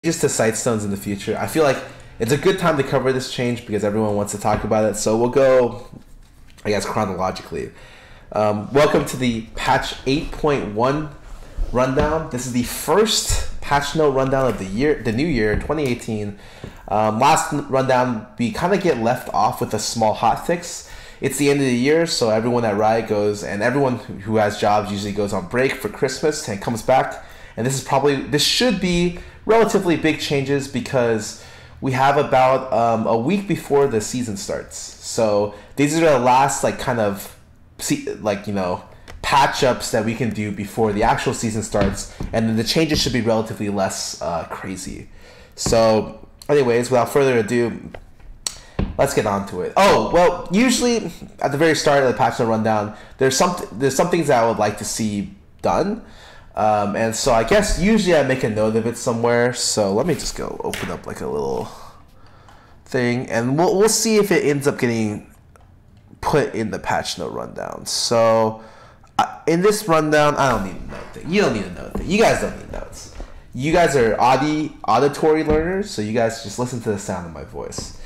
Just to Sightstones in the future. I feel like it's a good time to cover this change because everyone wants to talk about it. So we'll go, I guess, chronologically. Welcome to the patch 8.1 rundown. This is the first patch note rundown of the year, the new year, 2018. Last rundown, we kind of get left off with a small hotfix. It's the end of the year, so everyone at Riot goes, and everyone who has jobs usually goes on break for Christmas and comes back. And this should be relatively big changes because we have about a week before the season starts. So these are the last patch ups that we can do before the actual season starts, and then the changes should be relatively less crazy. So anyways, without further ado, let's get on to it. Oh, well, usually at the very start of the patch note rundown, there's some things that I would like to see done. And so I guess usually I make a note of it somewhere. So let me just go open up like a little thing, and we'll see if it ends up getting put in the patch note rundown. So in this rundown, I don't need a note thing. You don't need a note thing. You guys don't need notes. You guys are auditory learners, so you guys just listen to the sound of my voice.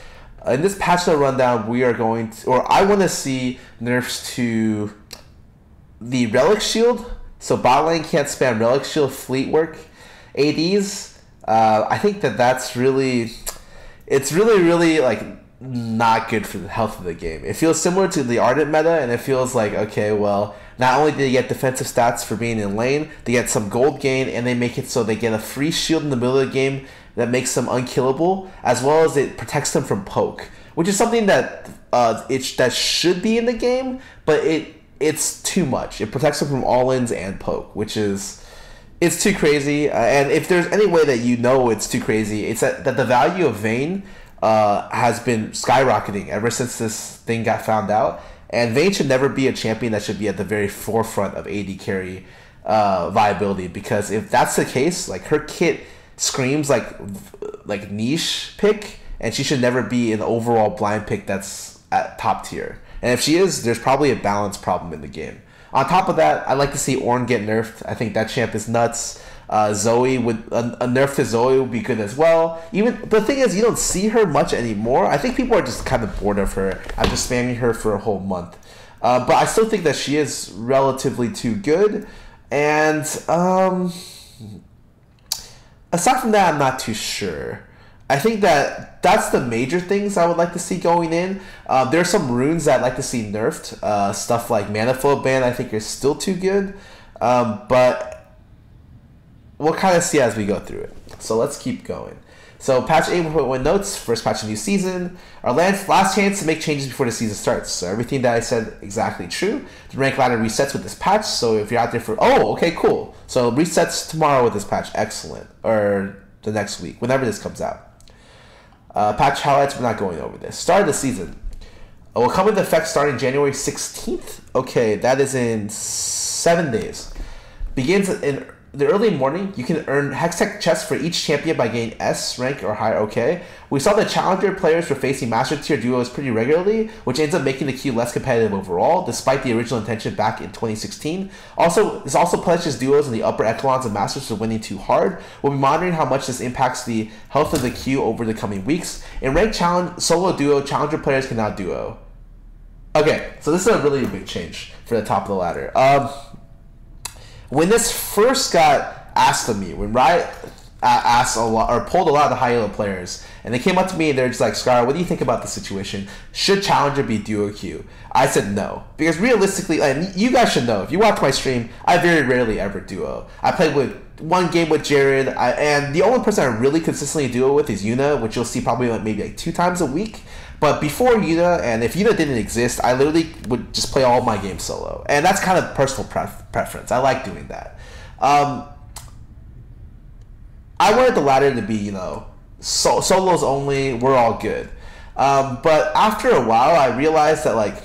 In this patch note rundown, we are going to, or I want to see nerfs to the relic shield. So bot lane can't spam relic shield fleet work ADs. I think that's really, it's really like not good for the health of the game. It feels similar to the Ardent meta, and it feels like, okay, well, not only do they get defensive stats for being in lane, they get some gold gain, and they make it so they get a free shield in the middle of the game that makes them unkillable, as well as it protects them from poke, which is something that that should be in the game, but it's too much. It protects them from all-ins and poke, which is, it's too crazy. And if there's any way that you know it's too crazy, it's that the value of Vayne has been skyrocketing ever since this thing got found out. And Vayne should never be a champion that should be at the very forefront of AD carry viability, because if that's the case, like, her kit screams like niche pick, and she should never be an overall blind pick that's at top tier. And if she is, there's probably a balance problem in the game. On top of that, I'd like to see Ornn get nerfed. I think that champ is nuts. Zoe would a nerf to Zoe would be good as well. Even the thing is, you don't see her much anymore. I think people are just kind of bored of her after spamming her for a whole month. But I still think that she is relatively too good. And aside from that, I'm not too sure. I think that's the major things I would like to see going in. There are some runes that I'd like to see nerfed. Stuff like Mana Flow ban I think is still too good. But we'll kind of see as we go through it. So let's keep going. So patch 8.1 notes, first patch of new season. Our last chance to make changes before the season starts. So everything that I said exactly true. The rank ladder resets with this patch. So if you're out there for, oh, okay, cool. So resets tomorrow with this patch. Excellent. Or the next week, whenever this comes out. Patch highlights, we're not going over this. Start of the season. Will come into effect starting January 16th. Okay, that is in 7 days. Begins in the early morning. You can earn Hextech chests for each champion by gaining S rank or higher. Okay. We saw the challenger players were facing master tier duos pretty regularly, which ends up making the queue less competitive overall, despite the original intention back in 2016. This also punishes duos in the upper echelons of masters for winning too hard. We'll be monitoring how much this impacts the health of the queue over the coming weeks. In ranked solo duo, challenger players can now duo. Okay, so this is a really big change for the top of the ladder. When this first got asked of me, when Riot asked a lot, or pulled a lot of the high elo players, and they came up to me and they're just like, Scarra, what do you think about the situation? Should challenger be duo queue? I said no, because realistically, and you guys should know, if you watch my stream, I very rarely ever duo. I played with one game with Jared, and the only person I really consistently duo with is Yuna, which you'll see probably maybe 2 times a week. But before Yuna, and if Yuna didn't exist, I literally would just play all my games solo. And that's kind of personal preference. I like doing that. I wanted the ladder to be, solos only, we're all good. But after a while, I realized that, like,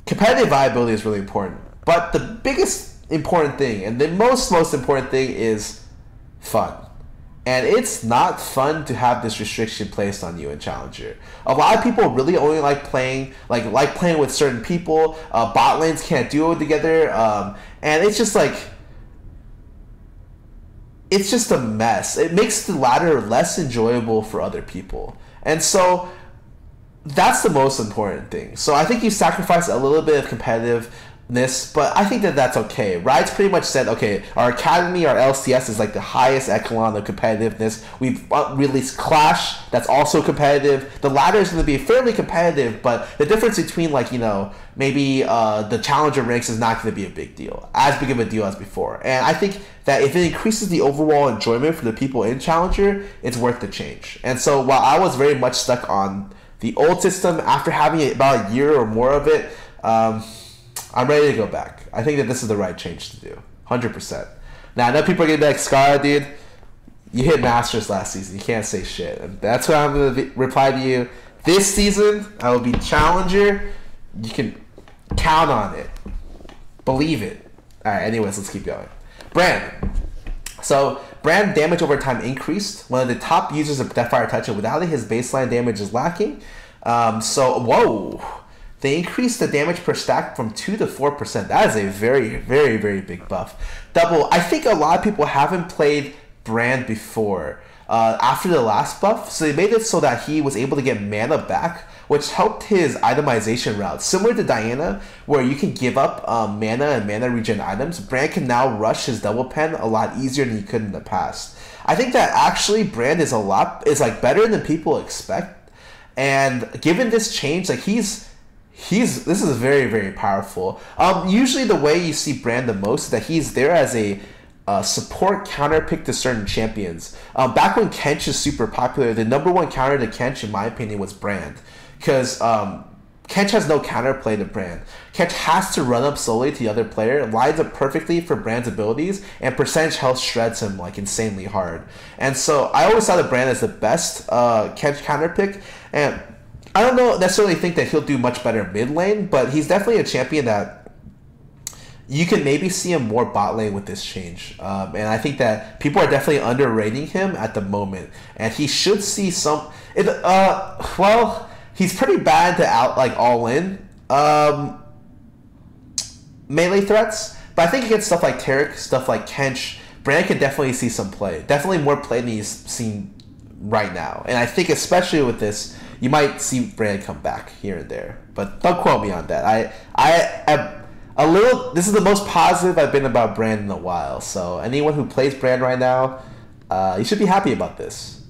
competitive viability is really important. But the biggest important thing, and the most important thing, is fun. And it's not fun to have this restriction placed on you in Challenger. A lot of people really only like playing with certain people. Bot lanes can't duo together, and it's just like it's just a mess. It makes the ladder less enjoyable for other people. And so that's the most important thing. So I think you sacrifice a little bit of competitiveness, but I think that that's okay. Riot's pretty much said, okay, our academy, our LCS is like the highest echelon of competitiveness. We've released Clash, that's also competitive. The ladder is going to be fairly competitive, but the difference between, like, you know, maybe the challenger ranks is not going to be a big deal, as big of a deal as before. And I think that if it increases the overall enjoyment for the people in challenger, it's worth the change. And so while I was very much stuck on the old system, after having about a year or more of it, I'm ready to go back. I think that this is the right change to do, 100%. Now, I know people are going to be like, Scarra, dude, you hit Masters last season. You can't say shit. And that's what I'm going to reply to you. This season, I will be Challenger. You can count on it. Believe it. All right, anyways, let's keep going. Brand. So, Brand damage over time increased. One of the top users of Deathfire Touch, and without it, his baseline damage is lacking. Whoa. They increased the damage per stack from 2 to 4%. That is a very, very, very big buff. Double. I think a lot of people haven't played Brand before after the last buff, so they made it so that he was able to get mana back, which helped his itemization route. Similar to Diana, where you can give up mana and mana regen items, Brand can now rush his double pen a lot easier than he could in the past. I think that actually Brand is like better than people expect, and given this change, like this is very, very powerful. Usually the way you see Brand the most is that he's there as a support counter pick to certain champions. Back when Kench is super popular, the #1 counter to Kench, in my opinion, was Brand. Because Kench has no counterplay to Brand. Kench has to run up slowly to the other player, lines up perfectly for Brand's abilities, and percentage health shreds him like insanely hard. And so I always saw the Brand as the best Kench counter pick, and I don't necessarily think that he'll do much better mid lane, but he's definitely a champion that you can maybe see him more bot lane with this change. And I think that people are definitely underrating him at the moment, and he should see some. Well, he's pretty bad to all in melee threats, but I think against stuff like Taric, stuff like Kench, Brand can definitely see some play. Definitely more play than he's seen right now. And I think especially with this, you might see Brand come back here and there, but don't quote me on that. I am a little. This is the most positive I've been about Brand in a while. So anyone who plays Brand right now, you should be happy about this.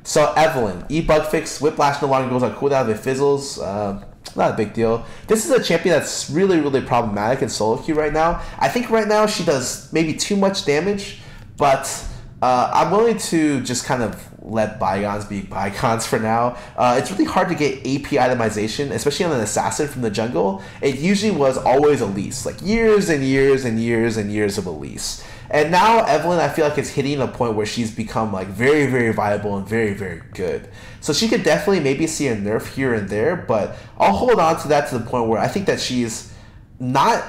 So Evelynn, bug fix. Whiplash no longer goes on cooldown if it fizzles. Not a big deal. This is a champion that's really, really problematic in solo queue right now. I think right now she does maybe too much damage, but I'm willing to just kind of let bygones be bygones for now. It's really hard to get AP itemization, especially on an assassin from the jungle. It usually was always Elise, like years and years and years and years of Elise. And now Evelynn, I feel like, is hitting a point where she's become like very, very viable and very, very good. So she could definitely maybe see a nerf here and there, but I'll hold on to that to the point where I think that she's not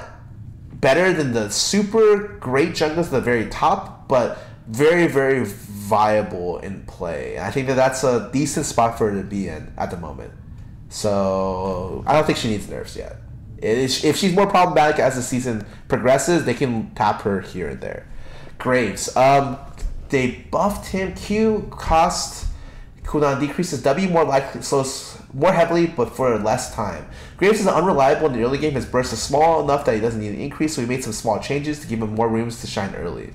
better than the super great junglers at the very top, but very, very viable in play. And I think that that's a decent spot for her to be in at the moment. So I don't think she needs nerfs yet. If she's more problematic as the season progresses, they can tap her here and there. Graves. They buffed him. Q cost cooldown decreases. W more likely slows more heavily, but for less time. Graves is unreliable in the early game. His burst is small enough that he doesn't need an increase, so we made some small changes to give him more rooms to shine early.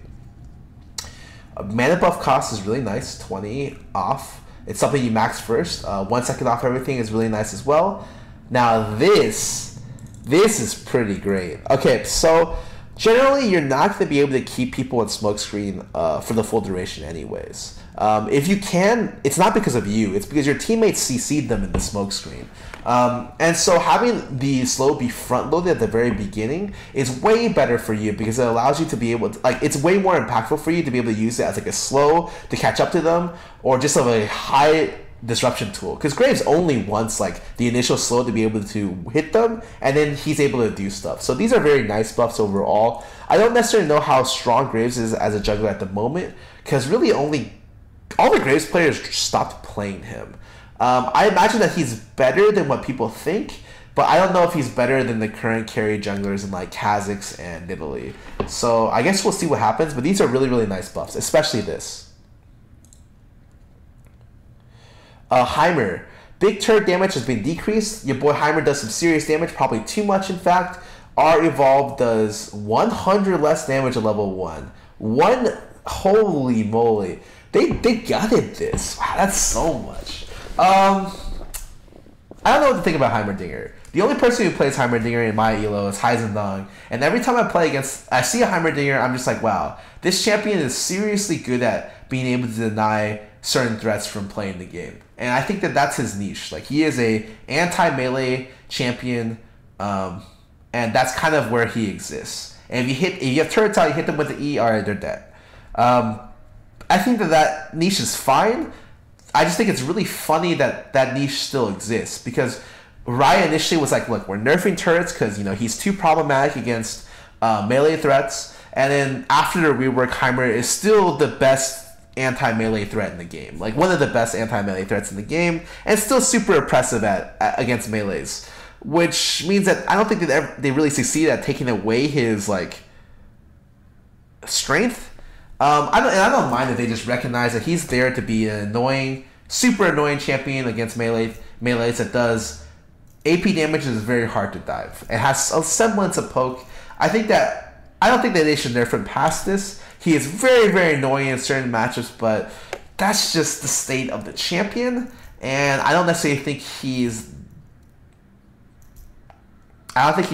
Mana buff cost is really nice, 20 off. It's something you max first. 1 second off everything is really nice as well. Now this is pretty great. Okay, so generally you're not going to be able to keep people in smokescreen for the full duration anyways. If you can, it's not because of you, it's because your teammates CC'd them in the smokescreen. And so having the slow be front loaded at the very beginning is way better for you because it allows you to be able to, like, it's way more impactful for you to be able to use it as like a slow to catch up to them, or just of a high disruption tool, because Graves only wants like the initial slow to be able to hit them, and then he's able to do stuff. So these are very nice buffs overall. I don't necessarily know how strong Graves is as a jungler at the moment, because really only all the Graves players stopped playing him. I imagine that he's better than what people think, but I don't know if he's better than the current carry junglers in like Kha'Zix and Nidalee. So I guess we'll see what happens, but these are really, really nice buffs, especially this. Heimer. Big turret damage has been decreased. Your boy Heimer does some serious damage, probably too much in fact. Our Evolve does 100 less damage at level 1. Holy moly. They gutted this. Wow, that's so much. I don't know what to think about Heimerdinger. The only person who plays Heimerdinger in my elo is Heimerdinger, and every time I see a Heimerdinger, I'm just like, wow, this champion is seriously good at being able to deny certain threats from playing the game. And I think that that's his niche. Like, he is a anti-melee champion, and that's kind of where he exists. And if you have turrets out, you hit them with the E, alright, they're dead. I think that niche is fine. I just think it's really funny that niche still exists, because Riot initially was like, look, we're nerfing turrets because, you know, he's too problematic against melee threats, and then after the rework, Heimer is still the best anti-melee threat in the game, like one of the best anti-melee threats in the game, and still super oppressive against melees, which means that I don't think that they really succeed at taking away his like strength. I don't mind that they just recognize that he's there to be an annoying, super annoying champion against melees that does AP damage is very hard to dive. It has a semblance of poke. I don't think that they should nerf him past this. He is very, very annoying in certain matchups, but that's just the state of the champion, and I don't necessarily think he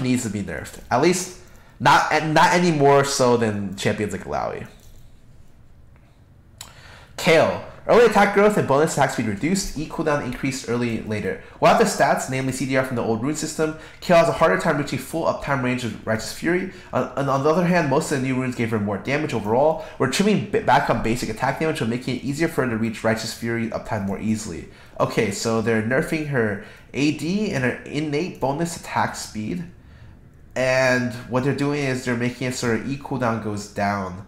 needs to be nerfed. At least not any more so than champions like Lowy. Kayle. Early attack growth and bonus attack speed reduced, E cooldown increased later. Without the stats, namely CDR from the old rune system, Kayle has a harder time reaching full uptime range of Righteous Fury. On the other hand, most of the new runes gave her more damage overall. We're trimming back on basic attack damage, but making it easier for her to reach Righteous Fury uptime more easily. Okay, so they're nerfing her AD and her innate bonus attack speed. And what they're doing is they're making it so her E cooldown goes down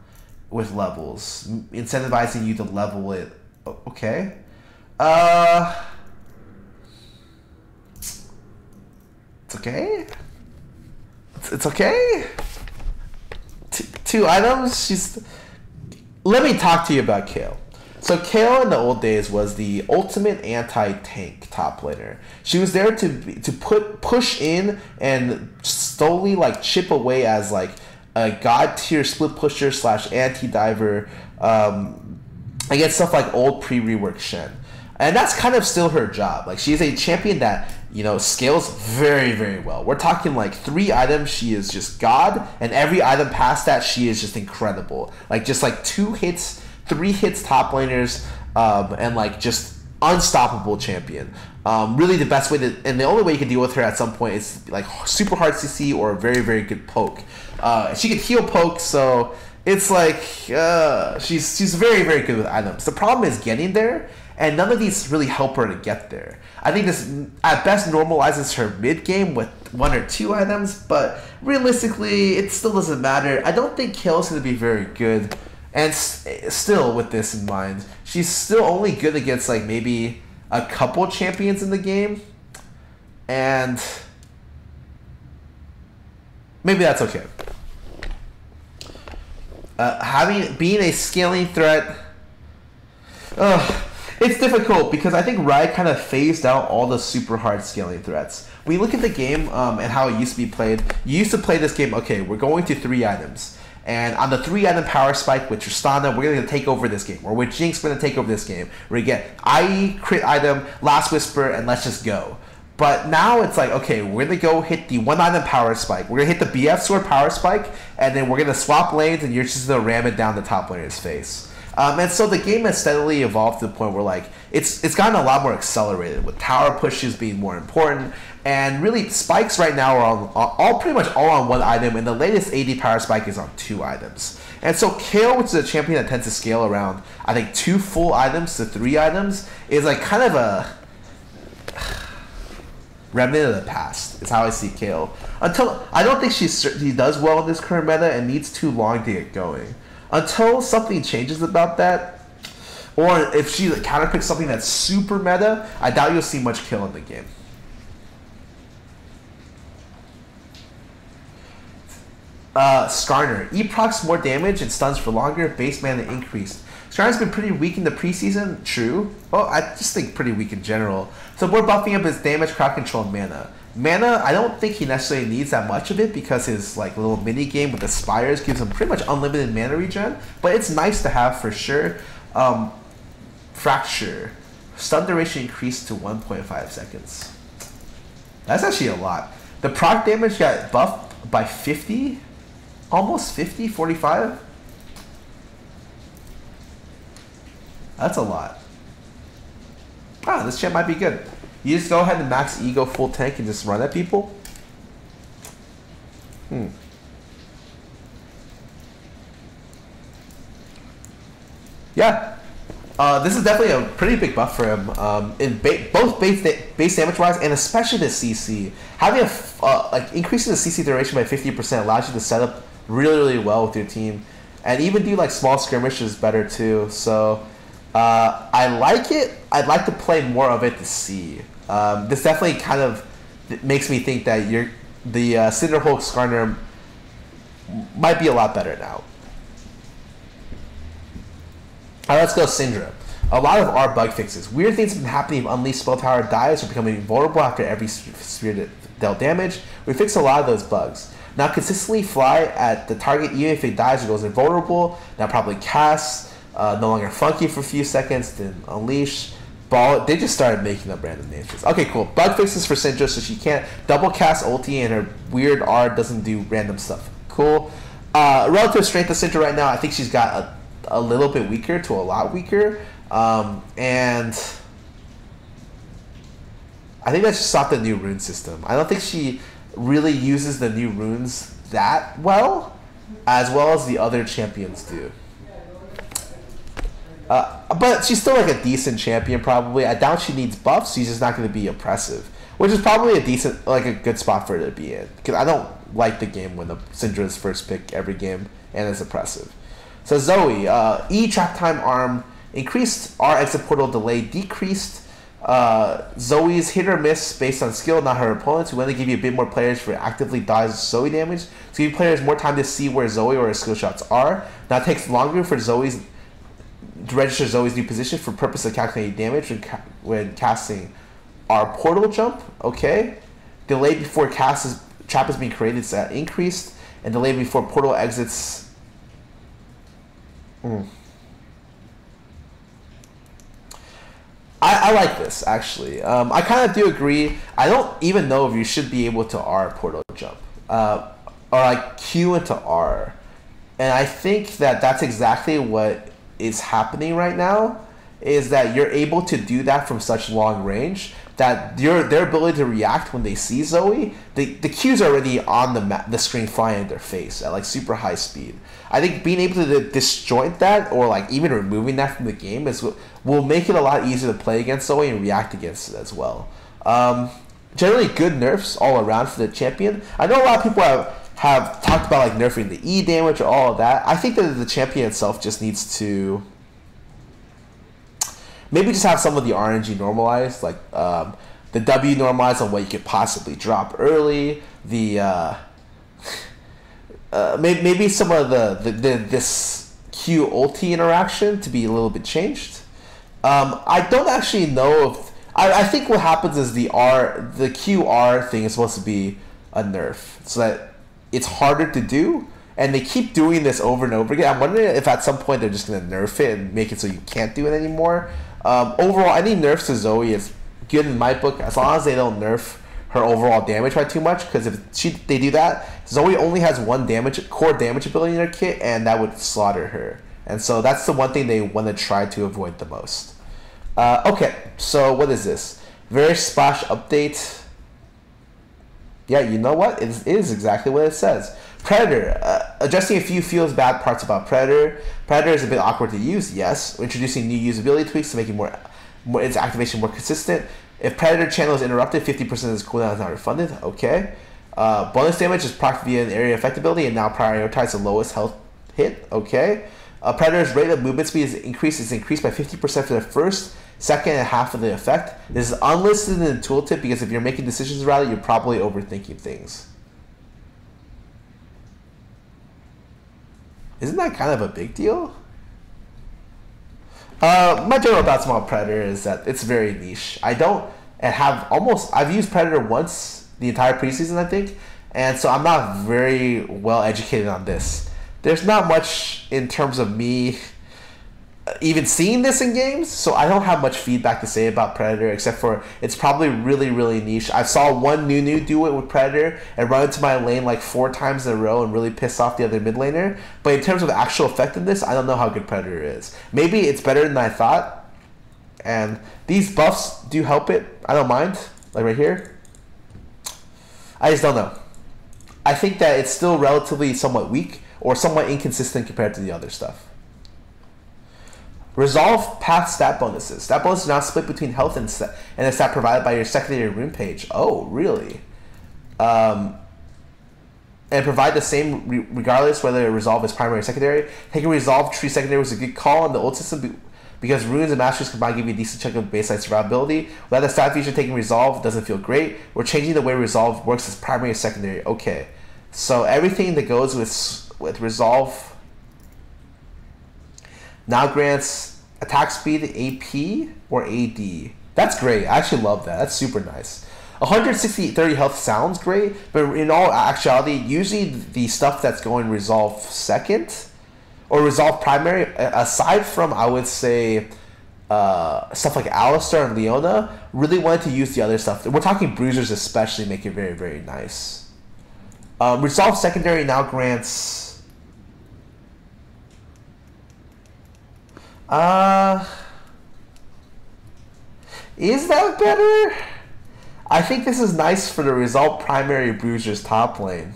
with levels, incentivizing you to level it. Okay. It's okay. It's okay. Two items. Let me talk to you about Kayle. So Kayle in the old days was the ultimate anti-tank top laner. She was there to push in and slowly like chip away as like a god tier split pusher / anti-diver against stuff like old pre-rework Shen. And that's kind of still her job. Like, she's a champion that, you know, scales very, very well. We're talking like 3 items, she is just god, and every item past that, she is just incredible. Like, just like 2 hits, 3 hits top laners, and like just unstoppable champion. Really the best way to, and the only way you can deal with her at some point is like super hard CC or a very, very good poke. She can heal poke, so it's like she's very, very good with items. The problem is getting there, and none of these really help her to get there. I think this at best normalizes her mid game with 1 or 2 items, but realistically, it still doesn't matter. I don't think Kayle's going to be very good, and still with this in mind, she's still only good against like maybe a couple champions in the game, and maybe that's okay. Being a scaling threat, it's difficult because I think Riot kind of phased out all the super hard scaling threats. When you look at the game and how it used to be played, you used to play this game, okay, we're going to 3 items. And on the 3 item power spike with Tristana, we're going to take over this game. Or with Jinx, we're going to take over this game. We're going to get IE, crit item, Last Whisper, and let's just go. But now it's like, okay, we're going to go hit the 1 item power spike. We're going to hit the BF sword power spike, and then we're going to swap lanes, and you're just going to ram it down the top laner's face. And so the game has steadily evolved to the point where like it's gotten a lot more accelerated, with tower pushes being more important, and really spikes right now are pretty much all on 1 item, and the latest AD power spike is on 2 items. And so Kayle, which is a champion that tends to scale around, I think 2 full items to 3 items, is like kind of a remnant of the past. Is how I see Kayle. Until I don't think she does well in this current meta and needs too long to get going. Until something changes about that, or if she counterpicks something that's super meta, I doubt you'll see much Kayle in the game. Skarner. E procs more damage and stuns for longer. Base mana increased. Skarner's been pretty weak in the preseason. True. Well, I just think pretty weak in general. So we're buffing up his damage, crowd control, and mana. Mana, I don't think he necessarily needs that much of it because his like little mini game with the spires gives him pretty much unlimited mana regen. But it's nice to have for sure. Fracture. Stun duration increased to 1.5 seconds. That's actually a lot. The proc damage got buffed by 50? Almost 50? 45? That's a lot. Ah, this champ might be good. You just go ahead and max ego full tank and just run at people? Yeah. This is definitely a pretty big buff for him in both base damage wise and especially the CC. Having like increasing the CC duration by 50% allows you to set up really well with your team, and even do like small skirmishes better too. So I like it. I'd like to play more of it to see. This definitely kind of makes me think that the Syndra Hulk Skarner might be a lot better now. Alright, let's go Syndra. A lot of our bug fixes. Weird things have been happening if Unleashed Spell Tower dies or becoming vulnerable after every sphere dealt damage. We fixed a lot of those bugs. Now consistently fly at the target even if it dies or goes invulnerable. Now probably cast. No longer funky for a few seconds. Then Unleash. Ball. They just started making up random names. Okay, cool. Bug fixes for Syndra so she can't double cast ulti and her weird R doesn't do random stuff. Cool. Relative strength of Syndra right now, I think she's got a little bit weaker to a lot weaker. And I think that's just off the new rune system. I don't think she really uses the new runes that well as the other champions do. But she's still like a decent champion probably. I doubt she needs buffs. She's just not going to be oppressive, which is probably a good spot for her to be in. Because I don't like the game when the Syndra's first pick every game and it's oppressive. So Zoe, E trap time arm increased, R exit portal delay decreased. Zoe's hit or miss based on skill, not her opponents. We want to give you a bit more players for actively dodge Zoe damage. So give players more time to see where Zoe or her skill shots are. Now it takes longer for to register Zoe's new position for purpose of calculating damage when casting our portal jump. Okay. Delay before trap is being created is increased, and delay before portal exits. I like this actually. I kind of do agree. I don't even know if you should be able to R portal jump or like Q into R, and I think that that's exactly what is happening right now. Is that you're able to do that from such long range that their ability to react when they see Zoe, the Q's are already on the screen flying in their face at like super high speed. I think being able to disjoint that or like even removing that from the game will make it a lot easier to play against Zoe and react against it as well. Generally good nerfs all around for the champion. I know a lot of people have talked about like nerfing the E damage or all of that. I think that the champion itself just needs to maybe just have some of the RNG normalized, like the W normalized on what you could possibly drop early. The maybe some of this Q ulti interaction to be a little bit changed. I don't actually know if I think what happens is the QR thing is supposed to be a nerf so that it's harder to do, and they keep doing this over and over again. I'm wondering if at some point they're just going to nerf it and make it so you can't do it anymore. Overall, any nerfs to Zoe is good in my book as long as they don't nerf her overall damage by too much, because if they do that, Zoe only has one core damage ability in her kit, and that would slaughter her. And so that's the one thing they want to try to avoid the most. Okay, so what is this? Very splash update. Yeah, you know what? It is exactly what it says. Predator. Addressing a few feels bad parts about Predator. Predator is a bit awkward to use, yes. Introducing new usability tweaks to make it its activation more consistent. If Predator channel is interrupted, 50% of its cooldown is not refunded. Okay. Bonus damage is procced via an area effect ability and now prioritize the lowest health hit. Okay. Predator's rate of movement speed is increased by 50% for the first, second, and half of the effect. This is unlisted in the tooltip because if you're making decisions around it, you're probably overthinking things. Isn't that kind of a big deal? My general thoughts about Predator is that it's very niche. I've used Predator once the entire preseason, I think, and so I'm not very well educated on this. There's not much in terms of me even seeing this in games, so I don't have much feedback to say about Predator except for it's probably really, really niche. I saw one new do it with Predator and run into my lane like 4 times in a row and really piss off the other mid laner, but in terms of actual effectiveness, I don't know how good Predator is. Maybe it's better than I thought, and these buffs do help it. I don't mind, like right here. I just don't know. I think that it's still relatively somewhat weak or somewhat inconsistent compared to the other stuff. Resolve path stat bonuses. Stat bonuses are now split between health and a stat provided by your secondary rune page. Oh, really? And provide the same regardless whether resolve is primary or secondary. Taking resolve tree secondary was a good call in the old system because runes and masteries combined give you a decent chunk of baseline survivability. Without the stat feature, taking resolve doesn't feel great. We're changing the way resolve works as primary and secondary. Okay, so everything that goes with resolve now grants attack speed, AP, or AD. That's great. I actually love that. That's super nice. 160-30 health sounds great, but in all actuality, usually the stuff that's going resolve second or resolve primary, aside from, I would say, stuff like Alistar and Leona, really wanted to use the other stuff. We're talking bruisers especially make it very, very nice. Resolve secondary now grants... is that better? I think this is nice for the Resolve primary bruisers top lane.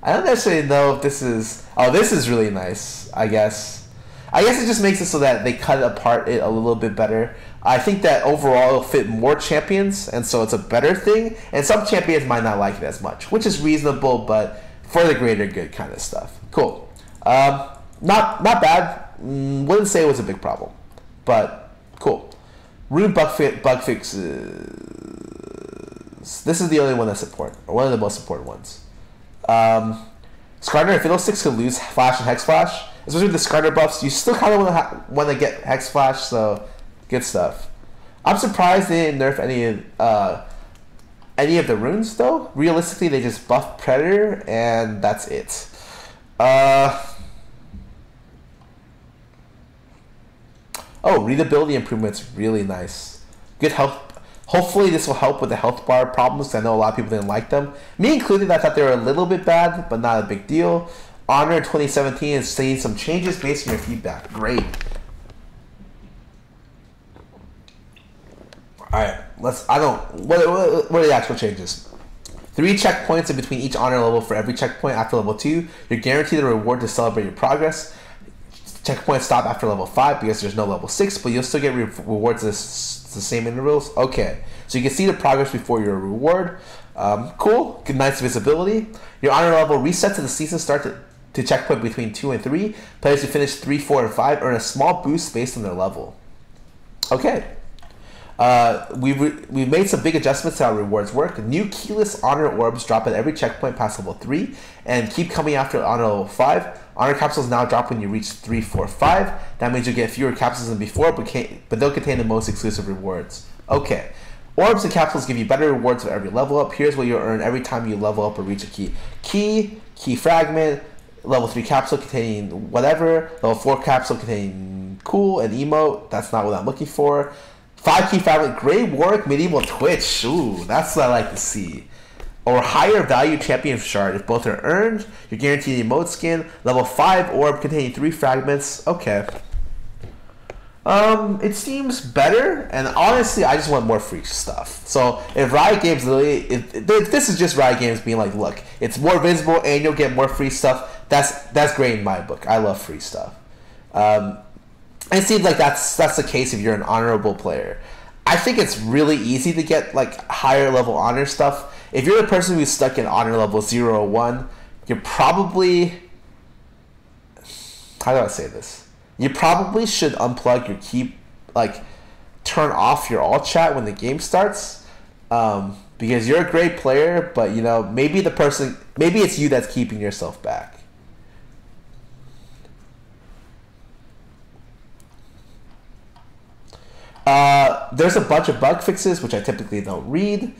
I don't necessarily know if this is... Oh, this is really nice, I guess. I guess it just makes it so that they cut apart it a little bit better. I think that overall it'll fit more champions, and so it's a better thing. And some champions might not like it as much, which is reasonable, but for the greater good kind of stuff. Cool. Not bad. Wouldn't say it was a big problem, but cool. Rune bug fixes. This is the only one that's important, or one of the most important ones. Skarner and Fiddlesticks could lose Flash and Hex Flash, especially with the Skarner buffs. You still kind of want to get Hex Flash, so good stuff. I'm surprised they didn't nerf any of the runes though. Realistically, they just buffed Predator, and that's it. Oh, readability improvements, really nice. Good health. Hopefully this will help with the health bar problems. I know a lot of people didn't like them. Me included, I thought they were a little bit bad, but not a big deal. Honor 2017 is seeing some changes based on your feedback. Great. Alright, what are the actual changes? 3 checkpoints in between each honor level for every checkpoint after level 2. You're guaranteed a reward to celebrate your progress. Checkpoints stop after level 5 because there's no level 6, but you'll still get rewards at the same intervals. Okay, so you can see the progress before your reward. Cool, good, nice visibility. Your honor level resets at the season start to checkpoint between 2 and 3. Players who finish 3, 4, and 5 earn a small boost based on their level. Okay. We've made some big adjustments to how rewards work. New keyless honor orbs drop at every checkpoint past level 3 and keep coming after honor level 5. Honor capsules now drop when you reach 3, 4, 5. That means you'll get fewer capsules than before, but they'll contain the most exclusive rewards. Okay. Orbs and capsules give you better rewards for every level up. Here's what you'll earn every time you level up or reach a key. Key fragment, level 3 capsule containing whatever, level 4 capsule containing cool and emote. That's not what I'm looking for. 5 key fragment, Grey Warwick Medieval Twitch. Ooh, that's what I like to see. Or higher value champion shard. If both are earned, you're guaranteed the emote skin. Level 5 orb containing 3 fragments. Okay. It seems better, and honestly, I just want more free stuff. So if Riot Games literally, if this is just Riot Games being like, look, it's more visible and you'll get more free stuff. That's great in my book. I love free stuff. It seems like that's the case if you're an honorable player. I think it's really easy to get like higher level honor stuff. If you're the person who's stuck in honor level 0 or 1, you're probably, how do I say this? You probably should unplug your key, like turn off your alt chat when the game starts, because you're a great player, but you know, maybe it's you that's keeping yourself back. There's a bunch of bug fixes, which I typically don't read.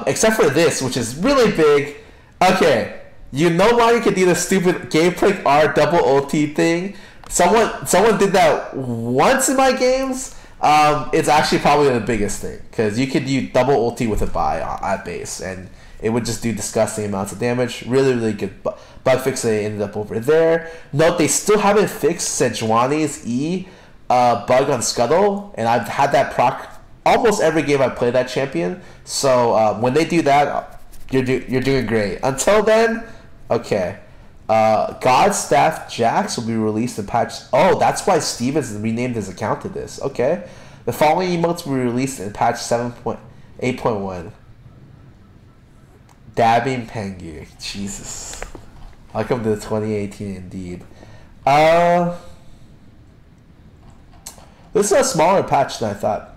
Except for this, which is really big. Okay, you no longer can do the stupid gameplay R double ulti thing. Someone did that once in my games. It's actually probably the biggest thing, because you could do double ulti with a buy at base, and it would just do disgusting amounts of damage. Really, really good bug fix. They ended up over there. Note, they still haven't fixed Sejuani's E bug on Scuttle, and I've had that proc almost every game I play that champion. So when they do that, you're doing great. Until then, okay. Godstaff Jax will be released in patch. Oh, that's why Stevens renamed his account to this. Okay. The following emotes will be released in patch 7.8.1. Dabbing Pengu. Jesus. Welcome to 2018 indeed. This is a smaller patch than I thought.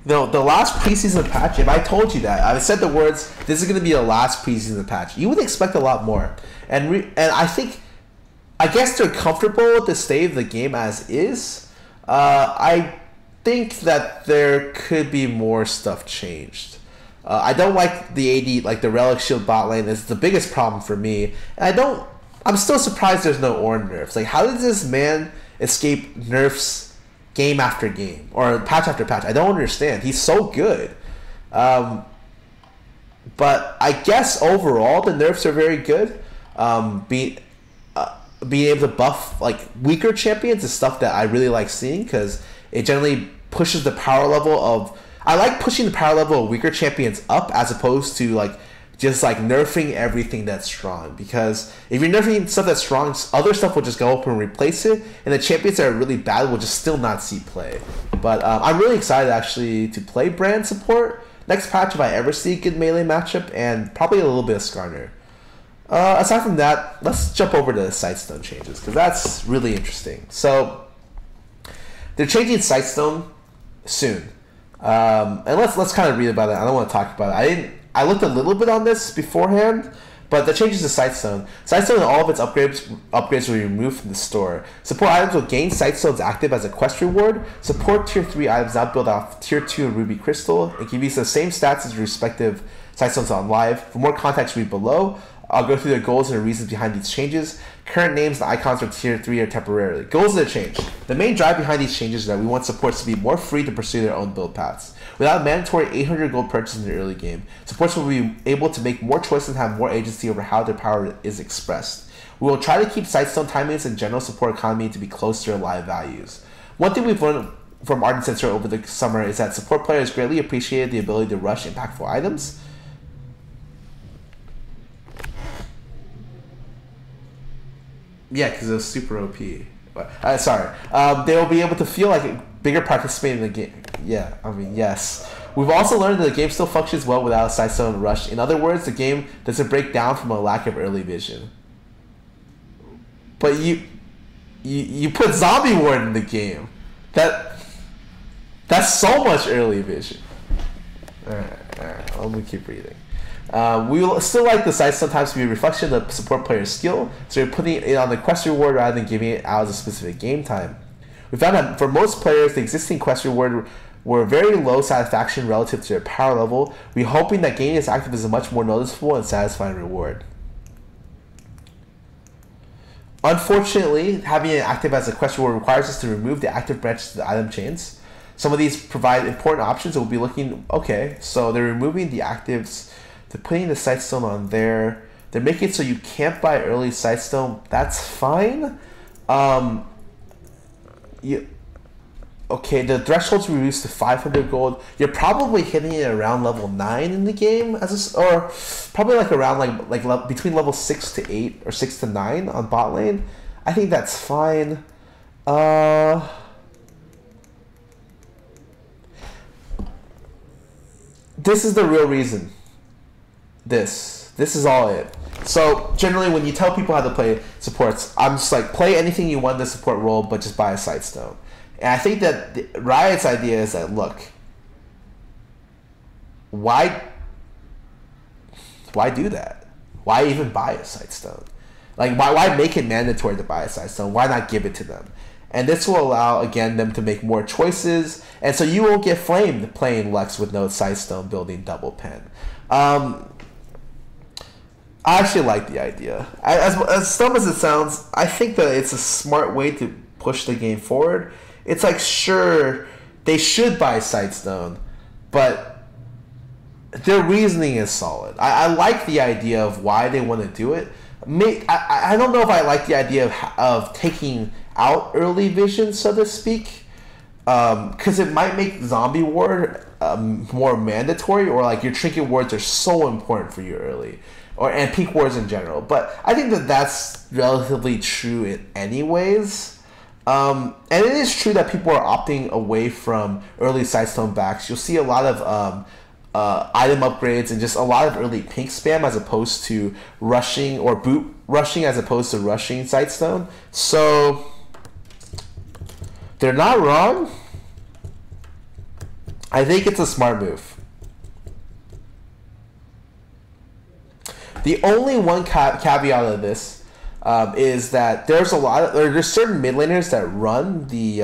No, the last preseason patch, if I told you that, I said the words, this is going to be the last preseason patch, you would expect a lot more. And I guess they're comfortable to stay the game as is. I think that there could be more stuff changed. I don't like the AD, like the Relic Shield bot lane. It's the biggest problem for me. And I'm still surprised there's no Ornn nerfs. Like, how does this man escape nerfs game after game or patch after patch? I don't understand. He's so good. But I guess overall the nerfs are very good. Being able to buff like weaker champions is stuff that I really like seeing, because it generally pushes the power level of. I like pushing the power level of weaker champions up, as opposed to like just like nerfing everything that's strong, because if you're nerfing stuff that's strong, other stuff will just go up and replace it, and the champions that are really bad will just still not see play. But I'm really excited actually to play Brand support next patch if I ever see a good melee matchup, and probably a little bit of Skarner. Aside from that, let's jump over to the Sightstone changes, because that's really interesting. So they're changing Sightstone soon, and let's kind of read about it. I don't want to talk about it. I looked a little bit on this beforehand, but the changes to Sightstone. Sightstone and all of its upgrades will be removed from the store. Support items will gain Sightstones active as a quest reward. Support tier 3 items now build off tier 2 and Ruby Crystal and give you the same stats as respective Sightstones on live. For more context, read below. I'll go through the goals and the reasons behind these changes. Current names and icons for tier 3 are temporarily. Goals of the change. The main drive behind these changes is that we want supports to be more free to pursue their own build paths. Without mandatory 800 gold purchase in the early game, supports will be able to make more choices and have more agency over how their power is expressed. We will try to keep Sightstone timings and general support economy to be close to their live values. One thing we've learned from Ardent Sensor over the summer is that support players greatly appreciated the ability to rush impactful items. Yeah, because it was super OP. Sorry. They will be able to feel like a bigger participant in the game. Yeah, I mean, yes. We've also learned that the game still functions well without a Sightstone rush. In other words, the game doesn't break down from a lack of early vision. But you put Zombie Ward in the game. That's so much early vision. Alright. Let me keep reading. We will still like the size sometimes to be a reflection of the support player's skill, so we're putting it on the quest reward rather than giving it out as a specific game time. We found that for most players, the existing quest reward were very low satisfaction relative to their power level. We're hoping that gaining this active is a much more noticeable and satisfying reward. Unfortunately, having it active as a quest reward requires us to remove the active branches to the item chains. Some of these provide important options that we'll be looking. Okay, so they're removing the actives. They're putting the Sightstone on there. They're making it so you can't buy early Sightstone. That's fine. Okay, the thresholds reduced to 500 gold. You're probably hitting it around level 9 in the game, or probably like around like between level 6 to 8 or 6 to 9 on bot lane. I think that's fine. This is the real reason. This is all it. So generally when you tell people how to play supports, I'm just like, play anything you want in the support role, but just buy a Sightstone. And I think that Riot's idea is that, look, why do that? Why even buy a Sightstone? Like, why make it mandatory to buy a Sightstone? Why not give it to them? And this will allow, again, them to make more choices. And so you won't get flamed playing Lux with no Sightstone building double pen. I actually like the idea. As dumb as it sounds, I think that it's a smart way to push the game forward. It's like, sure, they should buy Sightstone, but their reasoning is solid. I like the idea of why they want to do it. I don't know if I like the idea of taking out early vision, so to speak, because it might make zombie ward more mandatory, or like your trinket wards are so important for you early, and peak wards in general. But I think that that's relatively true in anyways. And it is true that people are opting away from early Sightstone backs. You'll see a lot of item upgrades and just a lot of early pink spam as opposed to rushing, or boot rushing as opposed to rushing Sightstone. So they're not wrong. I think it's a smart move. The only one caveat of this is that there's certain mid laners that run the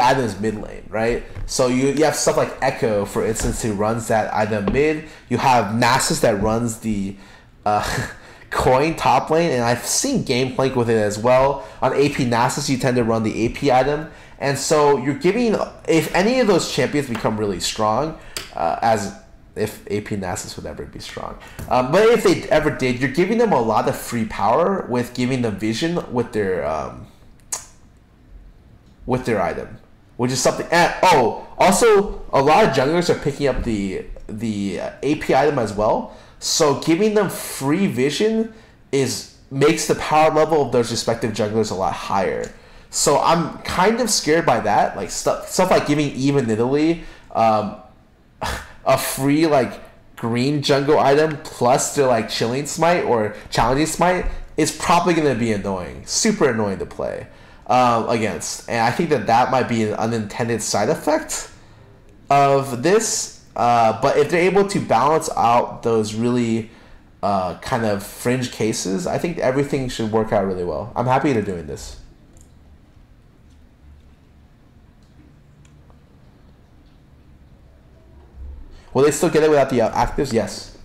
items mid lane, right? So you have stuff like Echo, for instance, who runs that item mid. You have Nasus that runs the coin top lane, and I've seen Gameplank with it as well. On AP Nasus, you tend to run the AP item, and so you're giving, if any of those champions become really strong, as if AP Nasus would ever be strong, but if they ever did, you're giving them a lot of free power with giving them vision with their item, which is something. And also a lot of junglers are picking up the AP item as well. So giving them free vision makes the power level of those respective junglers a lot higher. So I'm kind of scared by that, like stuff like giving Eve in Italy a free like green jungle item plus their like chilling smite or challenging smite is probably going to be annoying, super annoying to play against. And I think that might be an unintended side effect of this. But if they're able to balance out those really kind of fringe cases, I think everything should work out really well. I'm happy they're doing this. Will they still get it without the actives? Yes.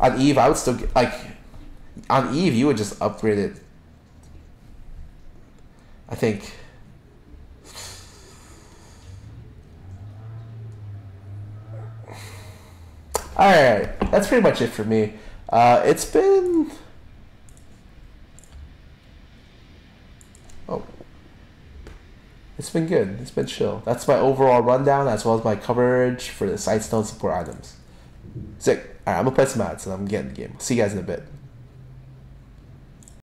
On Eve, I would still get, like, on Eve, you would just upgrade it. I think. Alright, that's pretty much it for me. It's been... It's been good. It's been chill. That's my overall rundown, as well as my coverage for the Sightstone support items. Sick. Alright, I'm gonna play some ads and I'm getting the game. See you guys in a bit.